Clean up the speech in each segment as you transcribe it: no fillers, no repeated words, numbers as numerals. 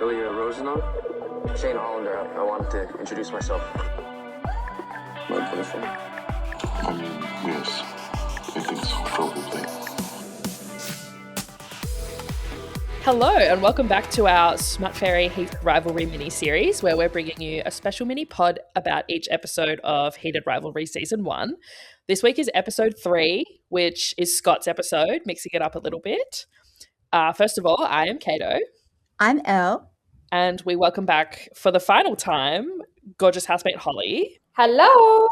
Ilya Rosanov. Shane Hollander, I wanted to introduce myself. Where I'm coming from. I mean, yes. I think so, probably. Hello and welcome back to our SmutFairy Heated Rivalry mini-series, where we're bringing you a special mini-pod about each episode of Heated Rivalry Season 1. This week is episode 3, which is Scott's episode, mixing it up a little bit. First of all, I am Kato. I'm Elle. And we welcome back for the final time, gorgeous housemate Holly. Hello.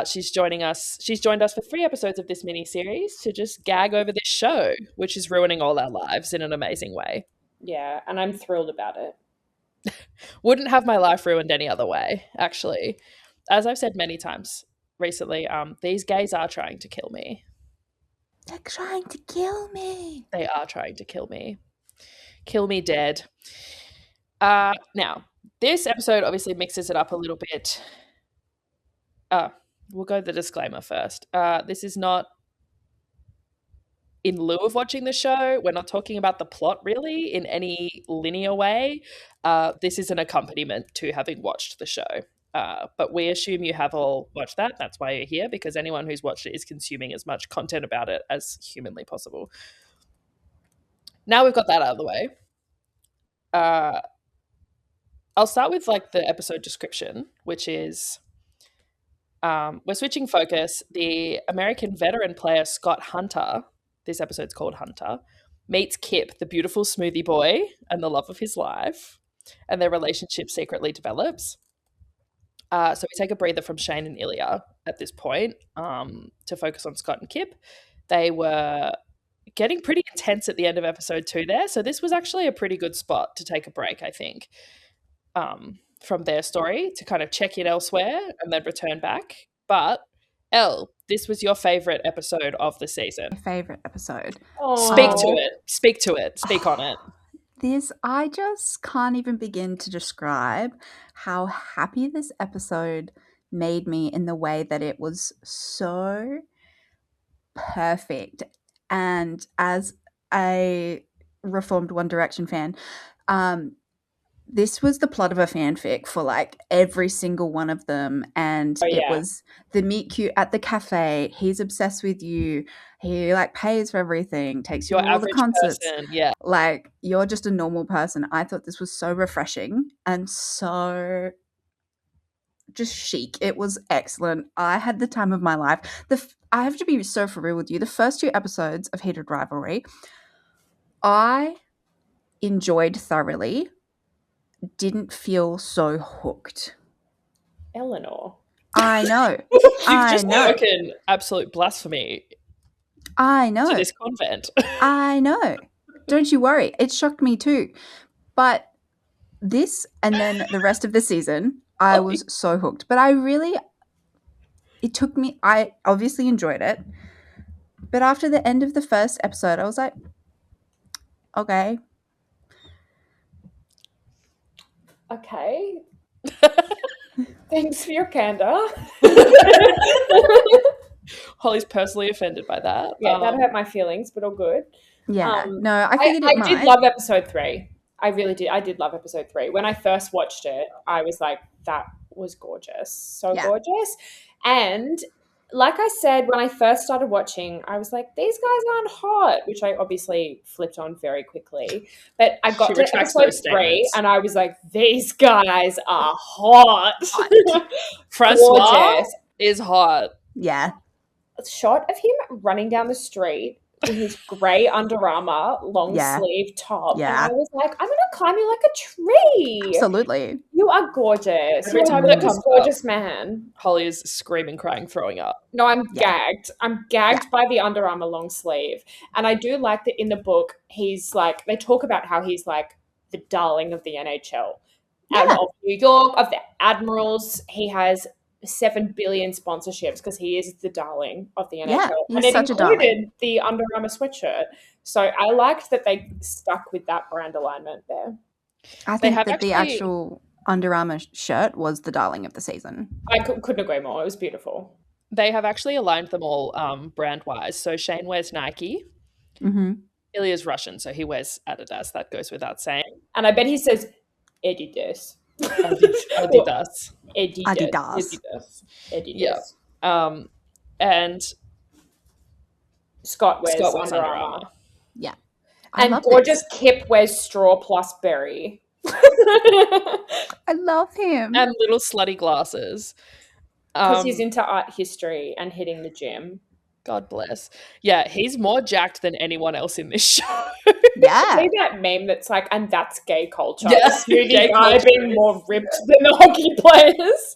She's joined us for 3 episodes of this mini-series to just gag over this show, which is ruining all our lives in an amazing way. Yeah, and I'm thrilled about it. Wouldn't have my life ruined any other way, actually. As I've said many times recently, these gays are trying to kill me. They're trying to kill me. They are trying to kill me. Kill me dead. Now, this episode obviously mixes it up a little bit. We'll go the disclaimer first. This is not in lieu of watching the show. We're not talking about the plot really in any linear way. This is an accompaniment to having watched the show. But we assume you have all watched that. That's why you're here, because anyone who's watched it is consuming as much content about it as humanly possible. Now we've got that out of the way. I'll start with the episode description, which is we're switching focus. The American veteran player Scott Hunter, this episode's called Hunter, meets Kip, the beautiful smoothie boy and the love of his life, and their relationship secretly develops. So we take a breather from Shane and Ilya at this point to focus on Scott and Kip. They were getting pretty intense at the end of episode 2 there, so this was actually a pretty good spot to take a break, I think, from their story to kind of check in elsewhere and then return back. But Elle, this was your favourite episode of the season. My favourite episode. Oh. Speak to it. Speak on it. I just can't even begin to describe how happy this episode made me in the way that it was so perfect. And as a reformed One Direction fan, this was the plot of a fanfic for every single one of them. And it was the meet cute at the cafe. He's obsessed with you. He pays for everything, takes you to all the concerts. Person, yeah. You're just a normal person. I thought this was so refreshing and so just chic. It was excellent. I had the time of my life. I have to be so for real with you. The first 2 episodes of Heated Rivalry, I enjoyed thoroughly. Didn't feel so hooked. Eleanor. I know. You've just spoken absolute blasphemy. I know. To this convent. I know. Don't you worry. It shocked me too. But this and then the rest of the season, I was so hooked. But I obviously enjoyed it. But after the end of the first episode, I was like, okay. Okay. Thanks for your candor. Holly's personally offended by that. Yeah, that hurt my feelings, but all good. Yeah. No, I figured it might. I did love episode 3. I really did. I did love episode 3. When I first watched it, I was like, that was gorgeous. So gorgeous. And like I said, when I first started watching, I was like, these guys aren't hot, which I obviously flipped on very quickly. But I got to episode 3 and I was like, these guys are hot. Francois is hot. Yeah. A shot of him running down the street in his grey Under Armour long sleeve top. Yeah. And I was like, I'm going to climb you like a tree. Absolutely. You are gorgeous. Every time you're a gorgeous man. Holly is screaming, crying, throwing up. No, I'm gagged. I'm gagged by the Under Armour long sleeve. And I do like that in the book, he's they talk about how he's the darling of the NHL. Of New York, of the Admirals. He has 7 billion sponsorships because he is the darling of the NHL. Yeah, and it included the Under Armour sweatshirt. So I liked that they stuck with that brand alignment there. I think that the actual Under Armour shirt was the darling of the season. I couldn't agree more. It was beautiful. They have actually aligned them all brand-wise. So Shane wears Nike. Mm-hmm. Ilya's Russian, so he wears Adidas. That goes without saying. And I bet he says Adidas. Adidas. Adidas. Yeah. And Scott wears Under Under Armour. Armour. Yeah. And gorgeous Kip wears straw plus berry. I love him. And little slutty glasses. Because he's into art history and hitting the gym. God bless. Yeah, he's more jacked than anyone else in this show. Yeah. See that meme that's like, and that's gay culture. Yeah, Smoothie gay guy culture. being more ripped than the hockey players.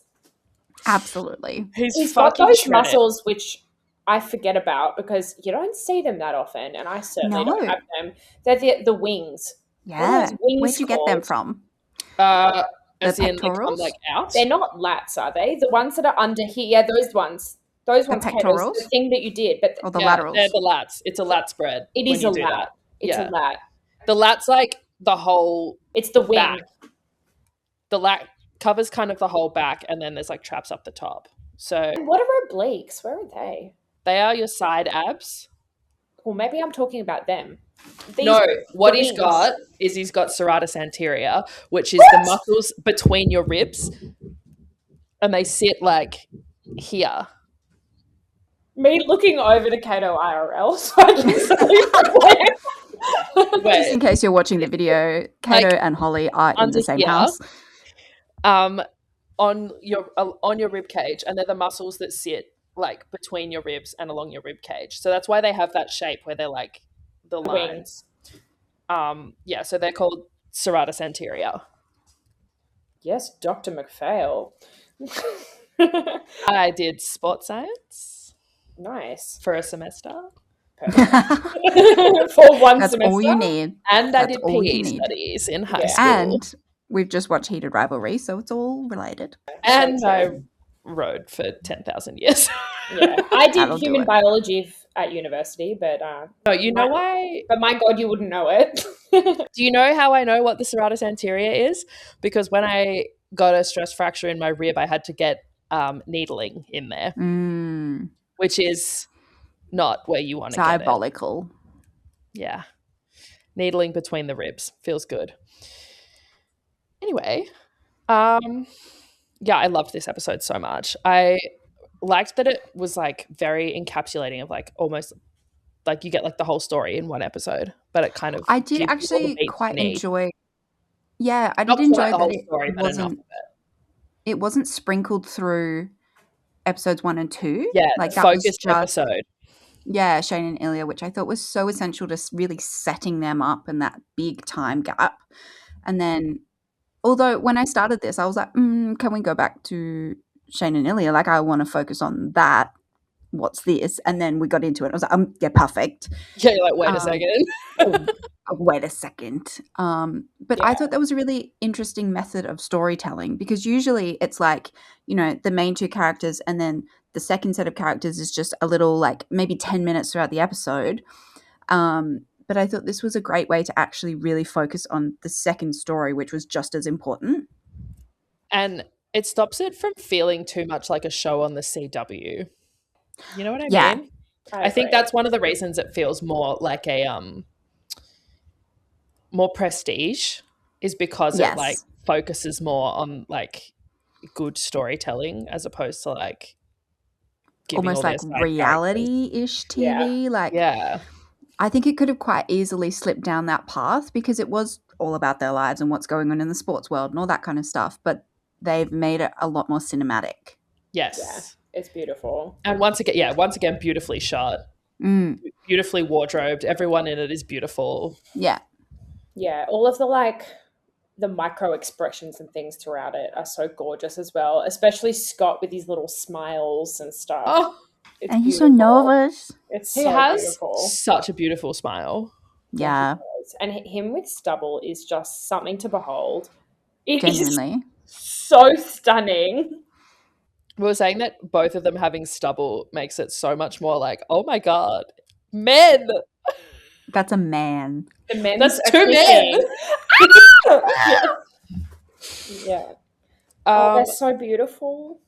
Absolutely. He's got those muscles which I forget about because you don't see them that often, and I certainly don't have them. They're the wings. Yeah. What are those wings Where'd you get them called? from? As in, pectorals? like out? They're not lats, are they? The ones that are under here. Yeah, those ones. Those ones, Kate, pectorals? the thing that you did. But Or the laterals? They're the lats. It's a lat spread. it is a when you do lat. that. It's a lat. The lat's like the whole It's the wing. back. The lat covers kind of the whole back, and then there's like traps up the top. So And what are obliques? Where are they? they are your side abs. Well, maybe I'm talking about them. What the he's wings. got is he's got serratus anterior, which is the muscles between your ribs, and they sit like here. Me looking over to Kato IRL so I can see Wait, Just in case you're watching the video, Kato Like, and Holly are in the under same here. house. on your rib cage, and they're the muscles that sit like between your ribs and along your rib cage. So that's why they have that shape where they're like the lines. Yeah, so they're called serratus anterior. Yes, Dr. McPhail. I did sports science Nice. for a semester, For one That's semester. all you need. and I That's did all PE you need. studies in high Yeah. school. And we've just watched Heated Rivalry, so it's all related. And So I rode for 10,000 years. Yeah, I did That'll do human it. biology at university, but No, you know why? but my God, you wouldn't know it. Do you know how I know what the serratus anterior is? Because when I got a stress fracture in my rib, I had to get needling in there, which is not where you want to get it. Diabolical. Yeah. Needling between the ribs. Feels good. Anyway, yeah, I loved this episode so much. I liked that it was like very encapsulating of like almost like you get like the whole story in one episode, but it kind of I did gives you all the actually beats quite you need. enjoy. Yeah, I Not did enjoy throughout the that whole story, but enough of it. it wasn't sprinkled through episodes 1 and 2. Yeah, like the that was focused just episode. yeah, Shane and Ilya, which I thought was so essential to really setting them up in that big time gap. And then, although when I started this, I was like, can we go back to Shane and Ilya? Like, I want to focus on that. What's this? And then we got into it. I was like, yeah, perfect. Yeah, you're like, wait a second. Wait a second. But I thought that was a really interesting method of storytelling, because usually it's like, you know, the main two characters and then the second set of characters is just a little like maybe 10 minutes throughout the episode. But I thought this was a great way to actually really focus on the second story, which was just as important. And it stops it from feeling too much like a show on the CW. You know what I Yeah. mean? I think that's one of the reasons it feels more like a more prestige, is because Yes. it like focuses more on like good storytelling as opposed to like giving Almost all like their side reality-ish TV. Like, characters. Yeah. I think it could have quite easily slipped down that path, because it was all about their lives and what's going on in the sports world and all that kind of stuff. But they've made it a lot more cinematic. Yes. It's beautiful. And once again, beautifully shot, beautifully wardrobed. Everyone in it is beautiful. Yeah. Yeah, all of the like the micro expressions and things throughout it are so gorgeous as well, especially Scott with his little smiles and stuff. Oh, It's And he's so beautiful. nervous. It's he so has beautiful. such a beautiful smile. Yeah, And him with stubble is just something to behold. It is genuinely. so stunning. We were saying that both of them having stubble makes it so much more like, oh my God, men. That's a man. The men's That's are two men. kissing. Yeah. Oh, they're so beautiful.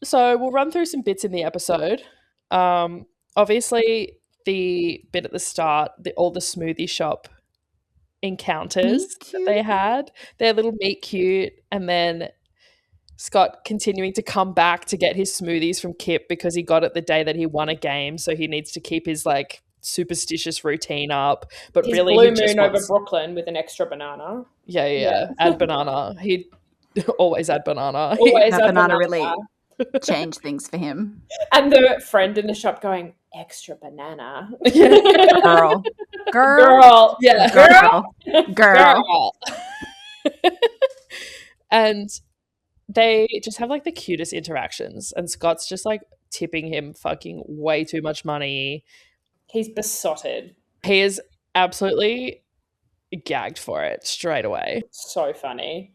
So we'll run through some bits in the episode. Obviously, the bit at the start, all the smoothie shop encounters Meet that they had. Their little meet cute, and then Scott continuing to come back to get his smoothies from Kip because he got it the day that he won a game, so he needs to keep his like superstitious routine up. But His really, blue he just moon over wants, Brooklyn with an extra banana. yeah. Add banana. He'd always add banana. Always That a banana really changed things for him. And the friend in the shop going, extra banana. Girl. Yeah, Girl. And they just have like the cutest interactions, and Scott's just like tipping him fucking way too much money. He's besotted. He is absolutely gagged for it straight away. So funny.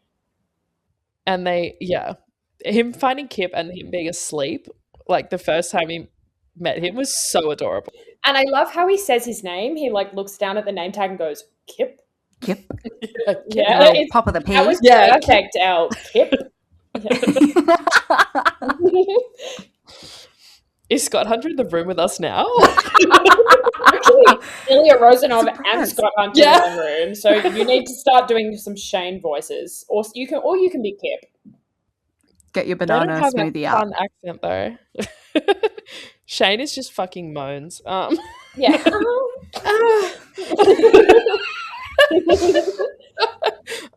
And him finding Kip and him being asleep, like the first time he met him, was so adorable. And I love how he says his name. He like looks down at the name tag and goes, Kip. Kip. Yeah, Little pop of the that was P. perfect, L. Kip. Is Scott Hunter in the room with us now? Actually, Ilya Rozanov and Surprise. Scott Hunter are in the room, so you need to start doing some Shane voices, or you can be Kip. Get your They don't banana have smoothie a up. fun accent though. Shane is just fucking moans. Yeah.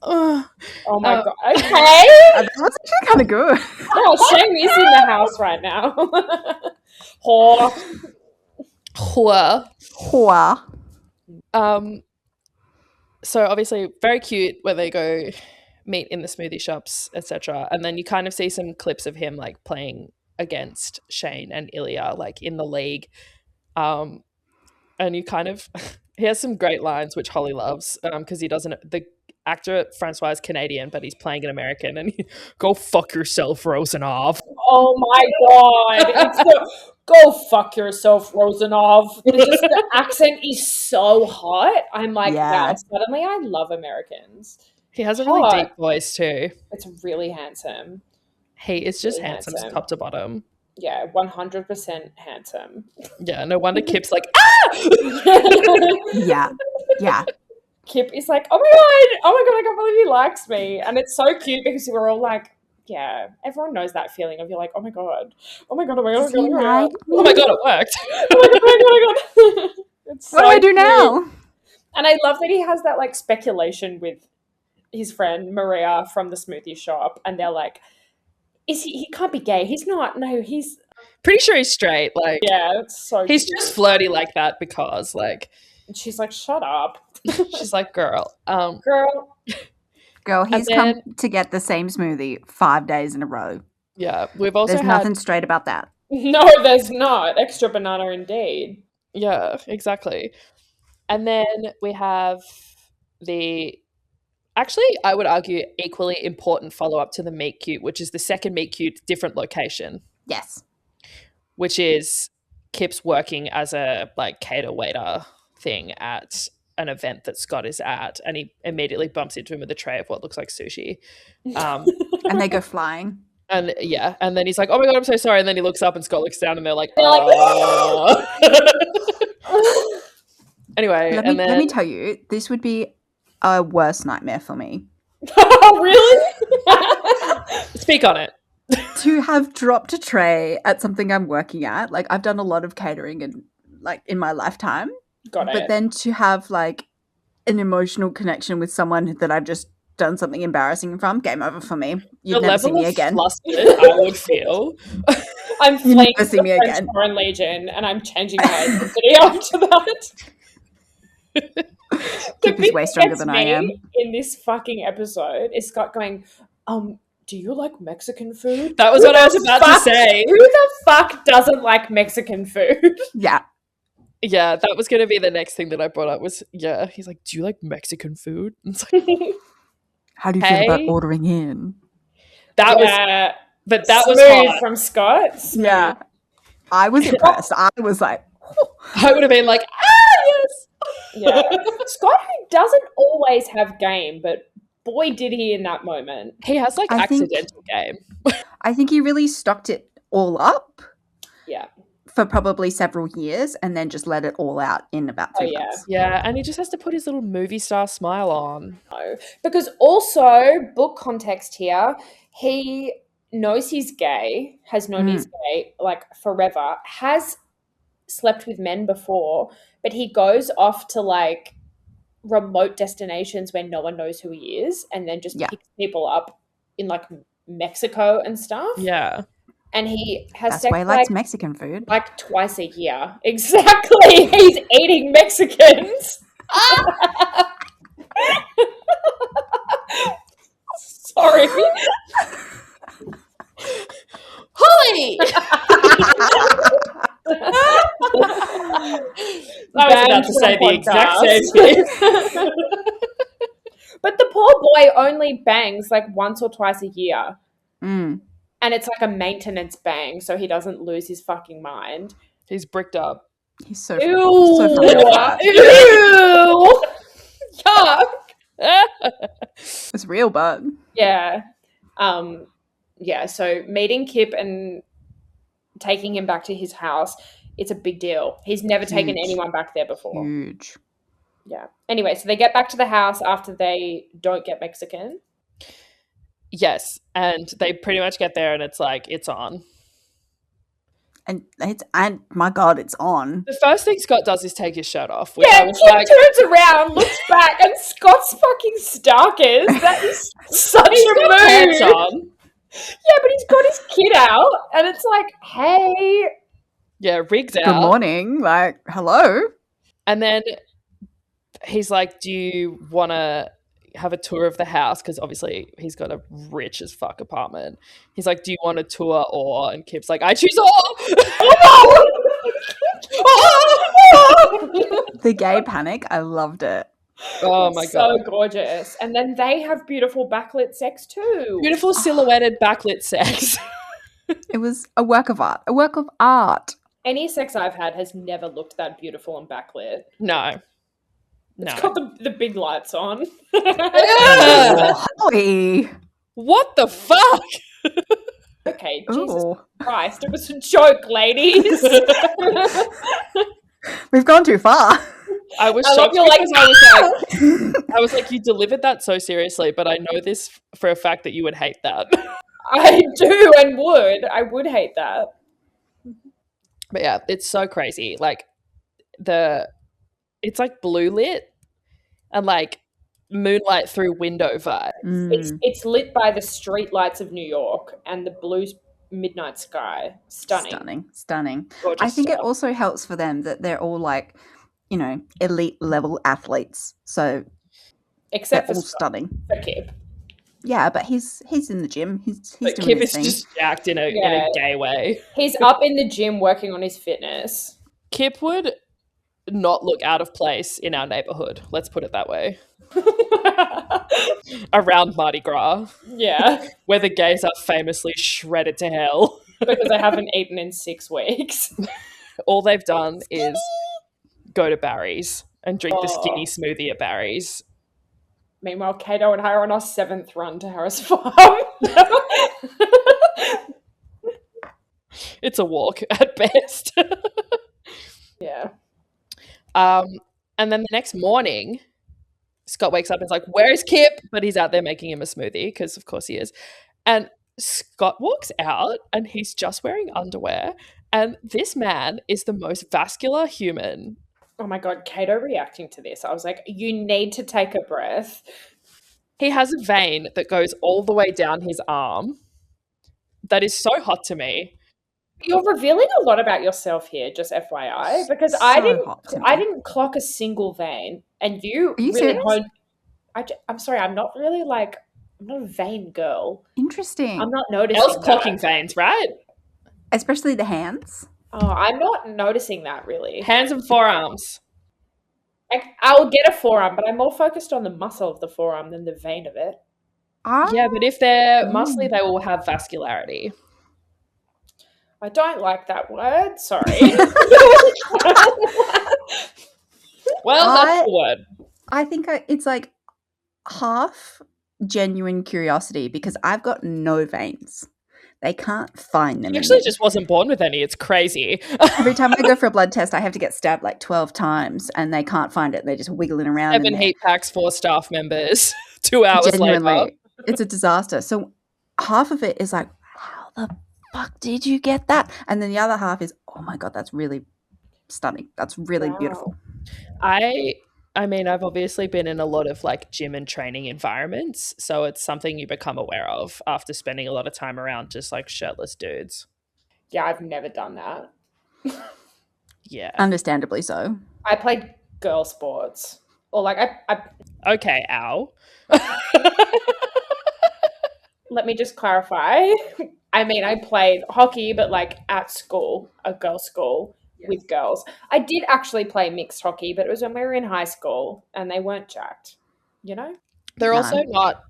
Oh my god. Okay. That was actually kind of good. Oh, Shane is in the house right now. Whore. Hua. Hua. So obviously very cute when they go meet in the smoothie shops, etc. And then you kind of see some clips of him like playing against Shane and Ilya, like in the league. And you kind of he has some great lines which Holly loves, because he doesn't, the actor Francois is Canadian, but he's playing an American, and he go fuck yourself, Rosanov. Oh my god. It's go fuck yourself, Rosanov. The accent is so hot. I'm like, Yeah. wow, suddenly I love Americans. He has a really Hot. deep voice too. It's really handsome. He is just Really handsome, handsome. top to bottom. Yeah, 100% handsome. Yeah, no wonder Kip's like, Yeah. Yeah. Kip is like, oh my god, I can't believe he likes me. And it's so cute because we're all like, yeah, everyone knows that feeling of you're like, oh my god, oh my god, oh my god, Does he oh my god, like oh my god, it worked. oh my god, oh my god. It's What do so I do cute. now? And I love that he has that like speculation with his friend Maria from the smoothie shop, and they're like, is he can't be gay. He's not. No, he's Pretty sure he's straight. Like, yeah, it's so he's cute. just flirty like that because, like, And she's like, shut up. she's like, girl. Girl. Girl, he's then- come to get the same smoothie 5 days in a row. Yeah, we've also There's had. nothing straight about that. No, there's not. Extra banana indeed. Yeah, exactly. And then we have the. Actually, I would argue equally important follow up to the meet cute, which is the second meet cute, different location, Yes. which is Kip's working as a like cater waiter thing at an event that Scott is at, and he immediately bumps into him with a tray of what looks like sushi. And they go flying. And yeah, and then he's like, "Oh my god, I'm so sorry." And then he looks up, and Scott looks down, and they're like, They're like, "Oh." Anyway, Let me tell you, this would be a worst nightmare for me. Oh, really? speak on it. To have dropped a tray at something I'm working at. Like, I've done a lot of catering and like in my lifetime. Got But it. then to have like an emotional connection with someone that I've just done something embarrassing from, game over for me. You'd The never see level me of again. flustered I would feel. I'm You fleeing never see the me French again. Foreign Legion, and I'm changing my identity after that. Kip is way thing stronger gets than I me am. in this fucking episode is Scott going, do you like Mexican food? That was Who what I the was about to fuck- say. Who the fuck doesn't like Mexican food? Yeah. Yeah, that was going to be the next thing that I brought up was, yeah, he's like, "Do you like Mexican food?" And it's like, How do you feel about Hey. ordering in? that was, Yeah. but that was Smooth hot. from Scott. Smooth. Yeah. I was impressed. I was like, I would have been like, yes. Yeah. Scott, who doesn't always have game, but boy, did he in that moment. He has like I think- accidental game. I think he really stocked it all up Yeah. for probably several years and then just let it all out in about 2 months. Yeah, and he just has to put his little movie star smile on. No. Because also, book context here, he knows he's gay, has known he's gay like forever, has slept with men before, but he goes off to like remote destinations where no one knows who he is and then just picks people up in like Mexico and stuff. Yeah. And he has That's sex why he likes Mexican food. like twice a year. Exactly. He's eating Mexicans. Sorry. Holly! I was about to say the exact same thing. But the poor boy only bangs like once or twice a year. Mm. And it's like a maintenance bang so he doesn't lose his fucking mind. He's bricked up. He's so Ew. so familiar with that. Ew. Yuck. It's real, but Yeah. Yeah, so meeting Kip and taking him back to his house, it's a big deal. He's never taken anyone back there before. huge. Yeah. Anyway, so they get back to the house after they don't get Mexican. Yes, and they pretty much get there and it's like, it's on. And my God, it's on. The first thing Scott does is take his shirt off. Which Yeah, I was Kip like, turns around, looks back, and Scott's fucking starkers. That is such he's a got pants move. on. Yeah, but he's got his kid out, and it's like, hey. Yeah, rigs Good out. morning. Like, hello. And then he's like, do you want to have a tour of the house? Because obviously he's got a rich as fuck apartment. He's like, do you want a tour or? And Kip's like, I choose all. The gay panic. I loved it. Oh my So God. gorgeous. And then they have beautiful backlit sex too. Beautiful silhouetted backlit sex. It was a work of art. A work of art. Any sex I've had has never looked that beautiful and backlit. No. It's got the big lights on. Yeah. Holly. What the fuck? Okay, Jesus Ooh. Christ. It was a joke, ladies. We've gone too far. I was I love shocked your, because I was like, you delivered that so seriously, but I know this for a fact that you would hate that. I do and would. I would hate that. But yeah, it's so crazy. Like it's like blue lit and like moonlight through window vibe. It's lit by the street lights of New York and the blue midnight sky. Stunning. Gorgeous I think it stuff. also helps for them that they're all like, you know, elite level athletes. So Except they're for all stunning. Kip. Yeah, but he's in the gym. He's But doing Kip his is thing. just jacked in a gay way. He's up in the gym working on his fitness. Kip would not look out of place in our neighborhood. Let's put it that way. Around Mardi Gras, Yeah, where the gays are famously shredded to hell. because I haven't eaten in 6 weeks. All they've done is go to Barry's and drink the Oh. skinny smoothie at Barry's. Meanwhile, Kato and I are on our 7th run to Harris Farm. It's a walk at best. Yeah. And then the next morning, Scott wakes up and is like, where is Kip? But he's out there making him a smoothie because, of course, he is. And Scott walks out and he's just wearing underwear. And this man is the most vascular human. Oh my God, Kato reacting to this. I was like, you need to take a breath. He has a vein that goes all the way down his arm. That is so hot to me. You're revealing a lot about yourself here, just FYI, because So I hot to me. didn't clock a single vein, and you Are you really serious? honed. I'm sorry, I'm not really like, I'm not a vein girl. Interesting. I'm not noticing. Elle's that. clocking veins, right? Especially the hands. Oh, I'm not noticing that really. Hands and forearms. Like, I'll get a forearm, but I'm more focused on the muscle of the forearm than the vein of it. Yeah, but if they're muscly, they will have vascularity. I don't like that word. Sorry. Well, that's the word. I think it's like half genuine curiosity because I've got no veins. They can't find them. He actually just wasn't born with any. It's crazy. Every time I go for a blood test, I have to get stabbed like 12 times and they can't find it. They're just wiggling around. 7 heat packs, 4 staff members, 2 hours later. It's a disaster. So half of it is like, how the fuck did you get that? And then the other half is, oh my God, that's really stunning. That's really beautiful. I mean, I've obviously been in a lot of like gym and training environments, so it's something you become aware of after spending a lot of time around just like shirtless dudes. Yeah, I've never done that. Yeah. Understandably so. I played girl sports. Or like I Okay, ow. Let me just clarify. I mean, I played hockey, but like at school, a girls' school. With girls. I did actually play mixed hockey, but it was when we were in high school and they weren't jacked, you know? They're also not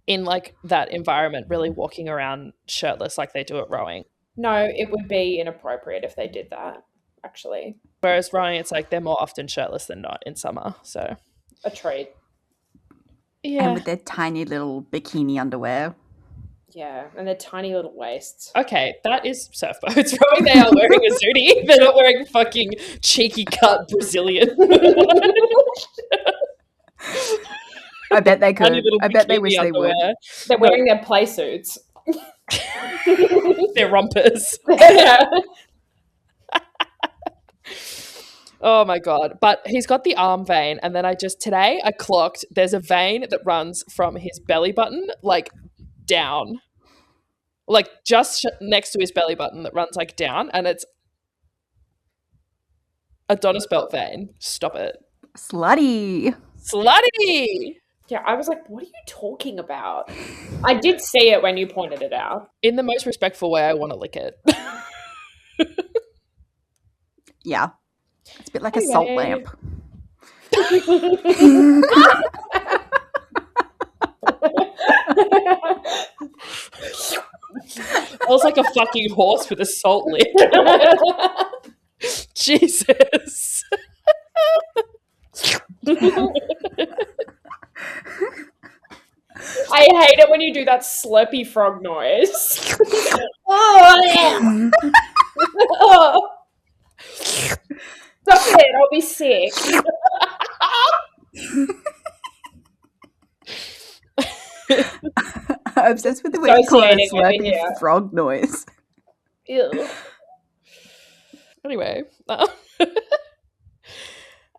in like that environment really walking around shirtless like they do at rowing. No, it would be inappropriate if they did that, actually. Whereas rowing, it's like they're more often shirtless than not in summer, so. A treat. Yeah. And with their tiny little bikini underwear. Yeah, and their tiny little waists. Okay, that is surfboards. Rowing, they are wearing a zootie. They're not wearing fucking cheeky cut Brazilian. I bet they could. I bet they wish they would. They're wearing their play suits. Their rompers. Yeah. Oh my God. But he's got the arm vein. And then today I clocked there's a vein that runs from his belly button, like down. Like just next to his belly button that runs like down. And it's Adonis belt vein. Stop it. Slutty. Yeah, I was like, what are you talking about? I did see it when you pointed it out. In the most respectful way, I want to lick it. Yeah. It's a bit like a salt lamp. I was like a fucking horse with a salt lick. Jesus. I hate it when you do that slurpy frog noise. Oh, yeah. Oh. Stop it, I'll be sick. I'm obsessed with the way you call it a slurpy frog noise. Ew. Anyway.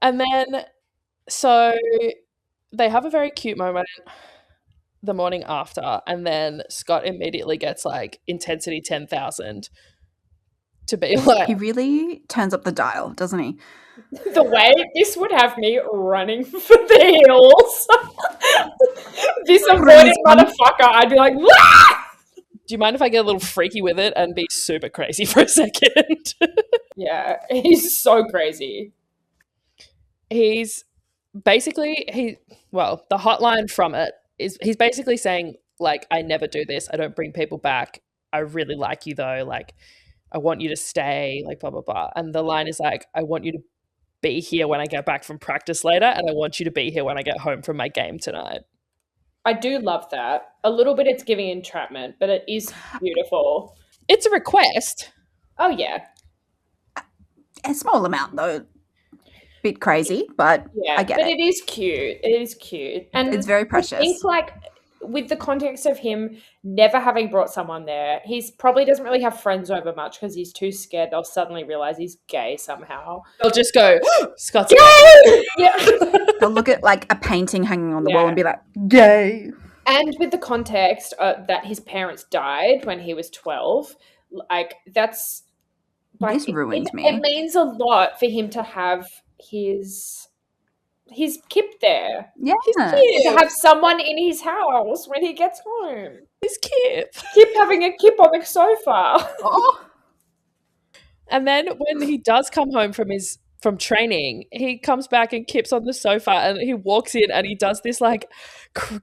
And then, so they have a very cute moment the morning after, and then Scott immediately gets like intensity 10,000 to be like. He really turns up the dial, doesn't he? The way this would have me running for the hills. This avoided motherfucker, I'd be like, wah! Do you mind if I get a little freaky with it and be super crazy for a second? Yeah, he's so crazy. He's basically, the hotline from it is he's basically saying, like, I never do this. I don't bring people back. I really like you though. Like, I want you to stay, like, blah, blah, blah. And the line is like, I want you to be here when I get back from practice later, and I want you to be here when I get home from my game tonight. I do love that. A little bit it's giving entrapment, but it is beautiful. It's a request. Oh, yeah. A small amount, though. Bit crazy, but yeah, I get it. But it is cute. It is cute. And it's very precious. I think, like, with the context of him never having brought someone there, he's probably doesn't really have friends over much because he's too scared they'll suddenly realize he's gay somehow. They'll just go, Scott's gay! Yeah. They'll look at like a painting hanging on the wall and be like, gay. And with the context that his parents died when he was 12, like that's like, this ruined me. It means a lot for him to have his Kip there. Yeah. To have someone in his house when he gets home. His Kip. Kip having a Kip on the sofa. Oh. And then when he does come home from training, he comes back and Kip's on the sofa and he walks in and he does this like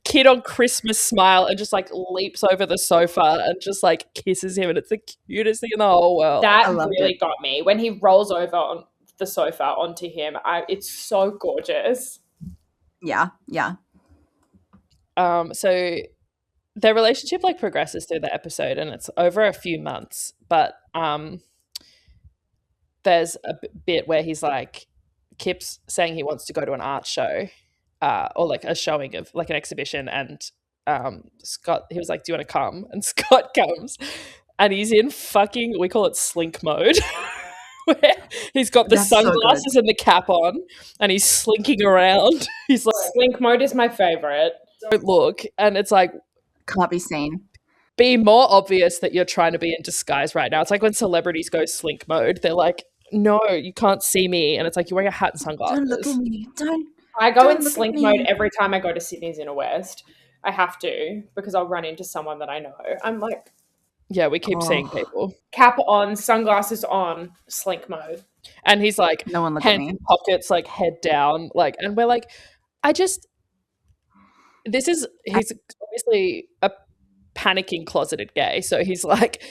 kid on Christmas smile and just like leaps over the sofa and just like kisses him, and it's the cutest thing in the whole world. That really got me. When he rolls over on the sofa onto him, it's so gorgeous. Yeah. So their relationship like progresses through the episode, and it's over a few months, but there's a bit where he's like, Kip's saying he wants to go to an art show, or like a showing of like an exhibition, and Scott, he was like, do you want to come? And Scott comes, and he's in fucking, we call it slink mode, where he's got the That's so sunglasses and the cap on, and he's slinking around. He's like, Slink mode is my favorite. don't look, and it's like, Can't be seen. be more obvious that you're trying to be in disguise right now. It's like when celebrities go slink mode, they're like, no, you can't see me, and it's like you're wearing a hat and sunglasses. Don't look at me. Don't. I go Don't in look at slink me. mode every time I go to Sydney's Inner West. I have to, because I'll run into someone that I know. I'm like, Yeah, we keep seeing people. cap on, sunglasses on, slink mode. And he's like, No one look at hands me. in pockets, like head down, like, and we're like, he's obviously a panicking closeted gay. So he's like,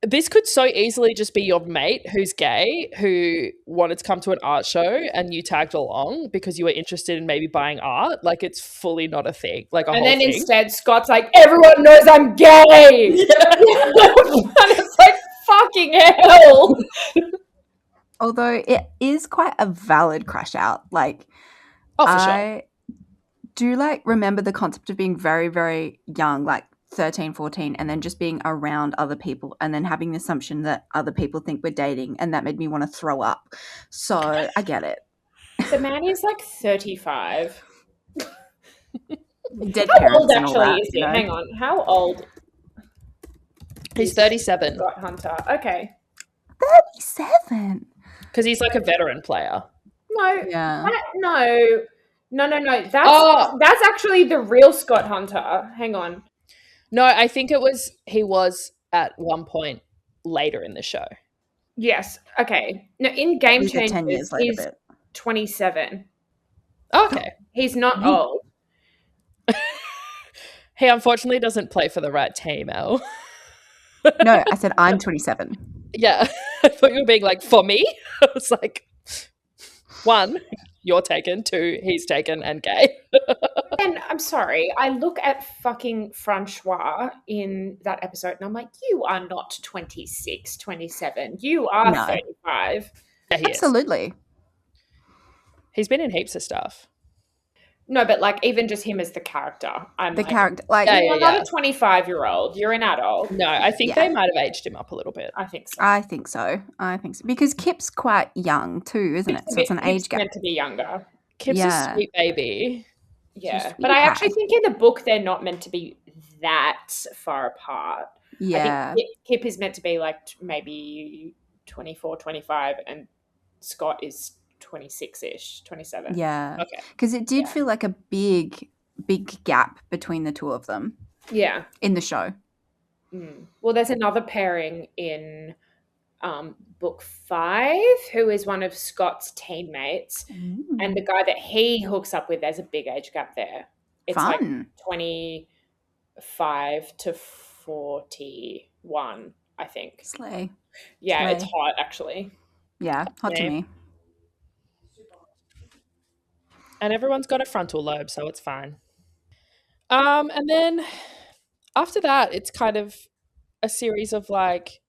this could so easily just be your mate who's gay, who wanted to come to an art show and you tagged along because you were interested in maybe buying art. Like, it's fully not a thing. Like, And then instead, Scott's like, everyone knows I'm gay. And it's like, fucking hell. Although it is quite a valid crash out. Like, Oh, for sure. I do like remember the concept of being very, very young, like 13, 14, and then just being around other people and then having the assumption that other people think we're dating, and that made me want to throw up. So I get it. The man is like 35. Dead How parents old and all actually that, is he? you know? Hang on. How old He's 37 Scott Hunter? Okay. 37. because he's like a veteran player. No. Yeah. No. Oh. That's actually the real Scott Hunter. Hang on. No, I think he was at one point later in the show. Yes. Okay. No, in Game He's a 10 Changers, years later he's bit. 27. Okay. He's not old. He unfortunately doesn't play for the right team, Elle. No, I said I'm 27. Yeah. I thought you were being like, for me? I was like, 1, you're taken. 2, he's taken and gay. And I'm sorry, I look at fucking Francois in that episode and I'm like, you are not 26, 27. You are No. 35. Yeah, he is. Absolutely. He's been in heaps of stuff. No, but like even just him as the character. I'm The like, character, like, Yeah, you're not a 25-year-old. You're an adult. No, I think Yeah. they might have aged him up a little bit. I think so. I think so. Because Kip's quite young too, isn't it? So it's an Kip's age gap. meant to be younger. Kip's Yeah. a sweet baby. Yeah. Sweet But I actually pie. think in the book they're not meant to be that far apart. Yeah. I think Kip is meant to be like maybe 24, 25, and Scott is 26-ish, 27. Yeah. Okay. Because it did feel like a big gap between the two of them Yeah. in the show. Mm. Well, there's another pairing in book 5 who is one of Scott's teammates, and the guy that he hooks up with, there's a big age gap there. It's like Fun. 25 to 41, I think. Slay. Yeah, it's Slay. hot actually. Yeah. Hot to Yeah. me. And everyone's got a frontal lobe, so it's fine. And then after that, it's kind of a series of like,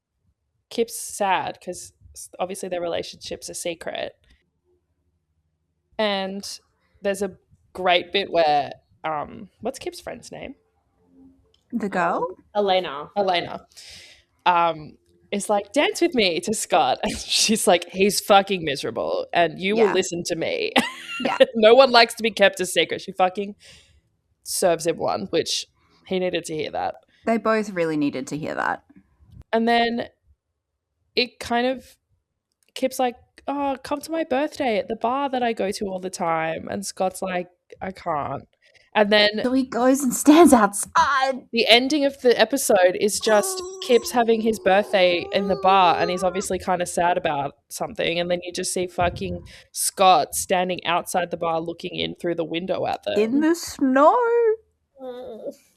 Kip's sad because obviously their relationship's a secret. And there's a great bit where, what's Kip's friend's name? The girl? Elena. Is like, dance with me to Scott. And she's like, he's fucking miserable and you will Yeah. listen to me. Yeah. No one likes to be kept a secret. She fucking serves him one, which he needed to hear that. They both really needed to hear that. And then it kind of, Kip's like, oh, come to my birthday at the bar that I go to all the time. And Scott's like, I can't. And then So he goes and stands outside. the ending of the episode is just Kip's having his birthday in the bar and he's obviously kind of sad about something. And then you just see fucking Scott standing outside the bar looking in through the window at them. In the snow.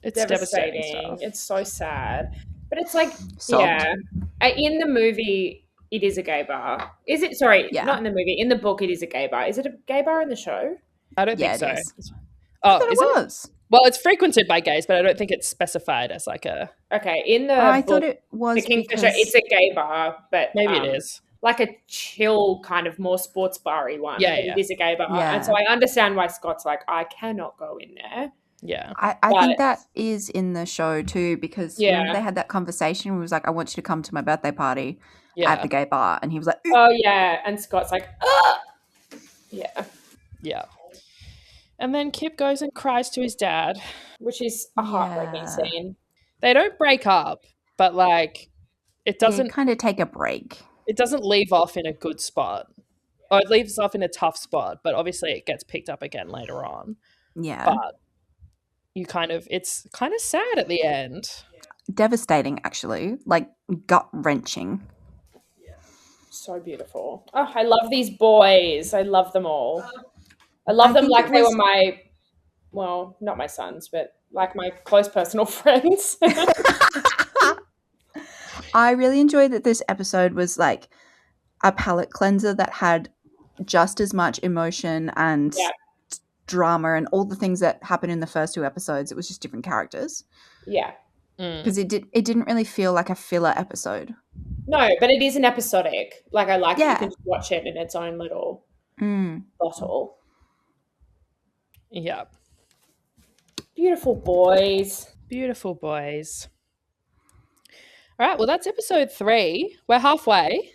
It's devastating Devastating. stuff. It's so sad. But it's like, Sobbed. yeah. In the movie, it is a gay bar. Is it? Sorry, Yeah. not in the movie. In the book, it is a gay bar. Is it a gay bar in the show? I don't Yeah, think it so. is. Oh, I thought is it it? was. Well, it's frequented by gays, but I don't think it's specified as like a. Okay, in the I thought book, it was the Kingfisher, because it's a gay bar, but Maybe it is. like a chill kind of more sports bar-y one. Yeah, but yeah. It is a gay bar, Yeah. and so I understand why Scott's like, I cannot go in there. Yeah. I But- think that is in the show too, because Yeah. remember they had that conversation where he was like, I want you to come to my birthday party Yeah. at the gay bar. And he was like, Oh yeah, and Scott's like, yeah, Yeah. And then Kip goes and cries to his dad. which is a heartbreaking Yeah. scene. They don't break up, but like it doesn't kind of take a break. it doesn't leave off in a good spot. Or it leaves off in a tough spot, but obviously it gets picked up again later on. Yeah. But it's kind of sad at the end. Devastating, actually. Like, gut-wrenching. So beautiful. Oh, I love these boys. I love them all. I love them think like it they was- were my, well, not my sons, but like my close personal friends. I really enjoyed that this episode was like a palate cleanser that had just as much emotion and Yeah. drama and all the things that happened in the first two episodes. It was just different characters. Yeah. Because it didn't really feel like a filler episode. No, but it is an episodic. Like I like that Yeah. you can just watch it in its own little Mm. bottle. Yeah. Beautiful boys. Beautiful boys. All right, well that's episode 3. We're halfway.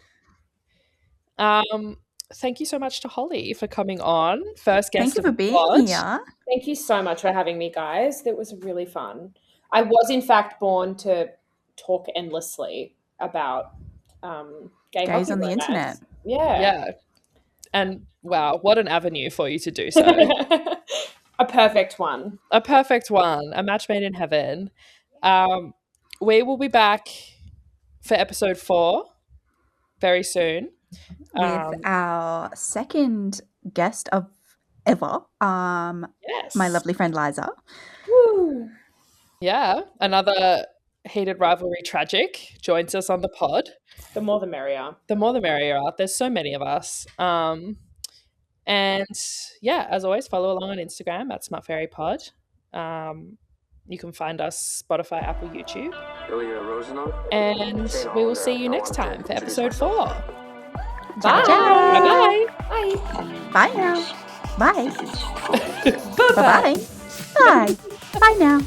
Thank you so much to Holly for coming on. First guest Thank you of for the being pod. here. Thank you so much for having me, guys. That was really fun. I was, in fact, born to talk endlessly about gay Gays hockey on the romance. internet. Yeah. Yeah. And wow, what an avenue for you to do so. A perfect one. A perfect one. A match made in heaven. We will be back for episode 4 very soon. With our second guest of ever, Yes. my lovely friend Liza. Woo. Yeah. Another Heated Rivalry tragic joins us on the pod. The more the merrier. The more the merrier. There's so many of us. And yeah, as always, follow along on Instagram at SmutFairyPod. You can find us Spotify, Apple, YouTube. Billy Rosenau. And we will see you next time for episode 4. Bye. Bye-bye. Bye. I mean, Bye now. yes, Bye. if it's for Bye-bye. Bye. Bye now.